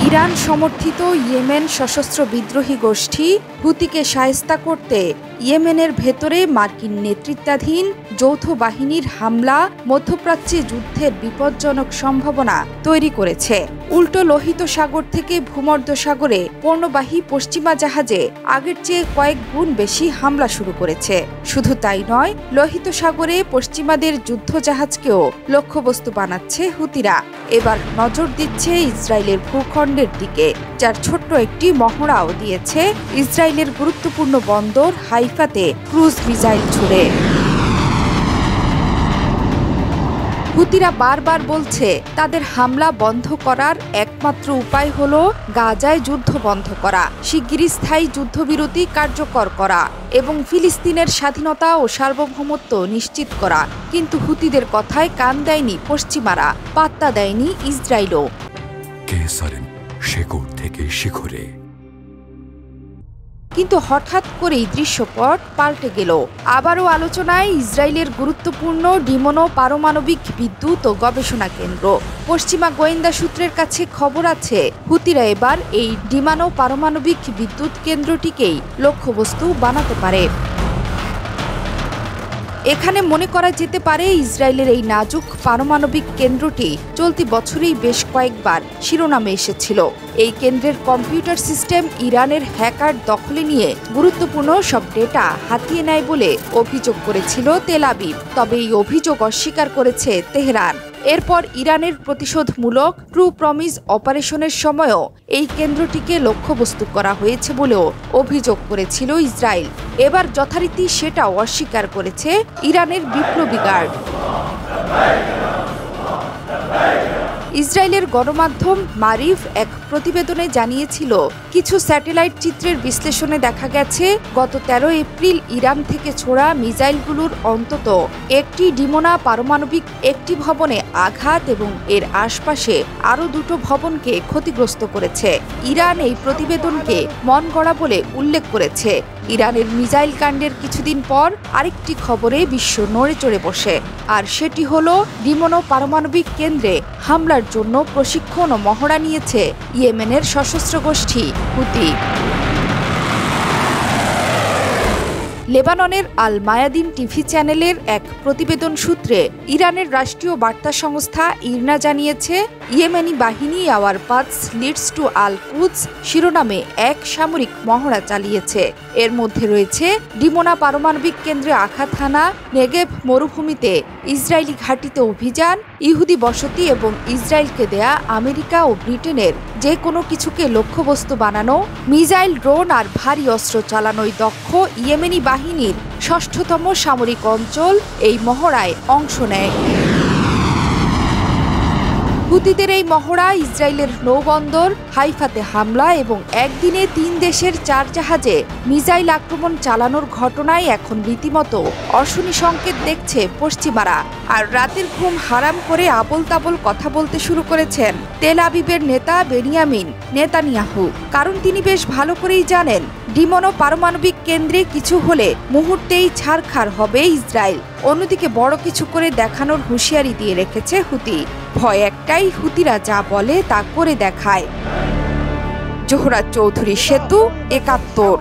Iran সমর্থিত Yemen সশস্ত্র বিদ্রোহী গোষ্ঠী হুতিকে শায়েস্তা করতে ইয়েমেনের ভেতরে মার্কিন নেতৃত্বাধীন যৌথ বাহিনীর হামলা মধ্যপ্রাচ্যে যুদ্ধের বিপজ্জনক সম্ভাবনা তৈরি করেছে। উল্টো লোহিত সাগর থেকে ভূমধ্য সাগরে পণ্যবাহী পশ্চিমা জাহাজে আগের চেয়ে কয়েক গুণ বেশি হামলা শুরু করেছে। শুধু তাই নয়, লোহিত সাগরে পশ্চিমাদের যুদ্ধ জাহাজকেও লক্ষ্যবস্তু বানাচ্ছে হুতিরা। এবার নজর দিচ্ছে ইসরায়েলের ভূখণ্ডের দিকে, যার ছোট্ট একটি মহড়াও দিয়েছে ইসরায়েলের গুরুত্বপূর্ণ বন্দর হাইফাতে ক্রুজ মিসাইল ছুড়ে। হুতিরা বারবার বলছে তাদের হামলা বন্ধ করার একমাত্র উপায় হল গাজায় যুদ্ধ বন্ধ করা, শিগগিরই স্থায়ী যুদ্ধবিরতি কার্যকর করা এবং ফিলিস্তিনের স্বাধীনতা ও সার্বভৌমত্ব নিশ্চিত করা। কিন্তু হুতিদের কথায় কান দেয়নি পশ্চিমারা, পাত্তা দেয়নি ইসরায়েলও। কিন্তু হঠাৎ করেই দৃশ্যপট পাল্টে গেল। আবারও আলোচনায় ইসরায়েলের গুরুত্বপূর্ণ ডিমোনো পারমাণবিক বিদ্যুৎ ও গবেষণা কেন্দ্র। পশ্চিমা গোয়েন্দা সূত্রের কাছে খবর আছে হুতিরা এবার এই ডিমানো পারমাণবিক বিদ্যুৎ কেন্দ্রটিকেই লক্ষ্যবস্তু বানাতে পারে। এখানে মনে করা যেতে পারে ইসরায়েলের এই নাজুক পারমাণবিক কেন্দ্রটি চলতি বছরেই বেশ কয়েকবার শিরোনামে এসেছিল। এই কেন্দ্রের কম্পিউটার সিস্টেম ইরানের হ্যাকার দখলে নিয়ে গুরুত্বপূর্ণ সব ডেটা হাতিয়ে নেয় বলে অভিযোগ করেছিল তেল আবিব। তবে এই অভিযোগ অস্বীকার করেছে তেহরান। এরপর ইরানের প্রতিশোধমূলক ট্রু প্রমিস অপারেশনের সময়ও এই কেন্দ্রটিকে লক্ষ্যবস্তু করা হয়েছে বলেও অভিযোগ করেছিল ইসরায়েল। এবার যথারীতি সেটাও অস্বীকার করেছে ইরানের বিপ্লবী গার্ড। ইসরায়েলের গণমাধ্যম মারিফ এক প্রতিবেদনে জানিয়েছিল, কিছু স্যাটেলাইট চিত্রের বিশ্লেষণে দেখা গেছে গত 13 এপ্রিল ইরান থেকে ছোড়া মিসাইলগুলোর অন্তত একটি ডিমোনা পারমাণবিক একটি ভবনে আঘাত এবং এর আশপাশে আরও 2টো ভবনকে ক্ষতিগ্রস্ত করেছে। ইরান এই প্রতিবেদনকে মন গড়া বলে উল্লেখ করেছে। ইরানের মিসাইল কাণ্ডের কিছুদিন পর আরেকটি খবরে বিশ্ব নড়ে চড়ে বসে, আর সেটি হলো ডিমোনো পারমাণবিক কেন্দ্রে হামলার জন্য প্রশিক্ষণ ও মহড়া নিয়েছে ইয়েমেনের সশস্ত্র গোষ্ঠী হুতি। লেবাননের আল মায়াদিন টিভি চ্যানেলের এক প্রতিবেদন সূত্রে ইরানের রাষ্ট্রীয় বার্তা সংস্থা ইরনা জানিয়েছে, ইয়েমেনি বাহিনী আওয়ার পাথস লিডস টু আল কুদস শিরোনামে এক সামরিক মহড়া চালিয়েছে। এর মধ্যে রয়েছে ডিমোনা পারমাণবিক কেন্দ্রে আঘাত হানা, নেগেভ মরুভূমিতে ইসরায়েলি ঘাঁটিতে অভিযান, ইহুদি বসতি এবং ইসরায়েলকে দেয়া আমেরিকা ও ব্রিটেনের যে কোনো কিছুকে লক্ষ্যবস্তু বানানো, মিসাইল, ড্রোন আর ভারী অস্ত্র চালানোয় দক্ষ ইয়েমেনি বাহিনীর 6ঠতম সামরিক অঞ্চল এই মহড়ায় অংশ নেয়। হুতিদের এই মহড়া ইসরায়েলের নৌবন্দর হাইফাতে হামলা এবং একদিনে 3 দেশের 4 জাহাজে মিসাইল আক্রমণ চালানোর ঘটনায় এখন রীতিমতো অশনি সংকেত দেখছে পশ্চিমারা। আর রাতের ঘুম হারাম করে আবোল তাবোল কথা বলতে শুরু করেছেন তেল আবিবের নেতা বেনিয়ামিন নেতানিয়াহু। কারণ তিনি বেশ ভালো করেই জানেন ডিমোনো পারমাণবিক কেন্দ্রে কিছু হলে মুহূর্তেই ছারখার হবে ইসরায়েল। অন্যদিকে বড় কিছু করে দেখানোর হুঁশিয়ারি দিয়ে রেখেছে হুতি। ভয় একটাই, হুতিরা যা বলে তা করে দেখায়। জোহরা চৌধুরী, সেতু, ৭১।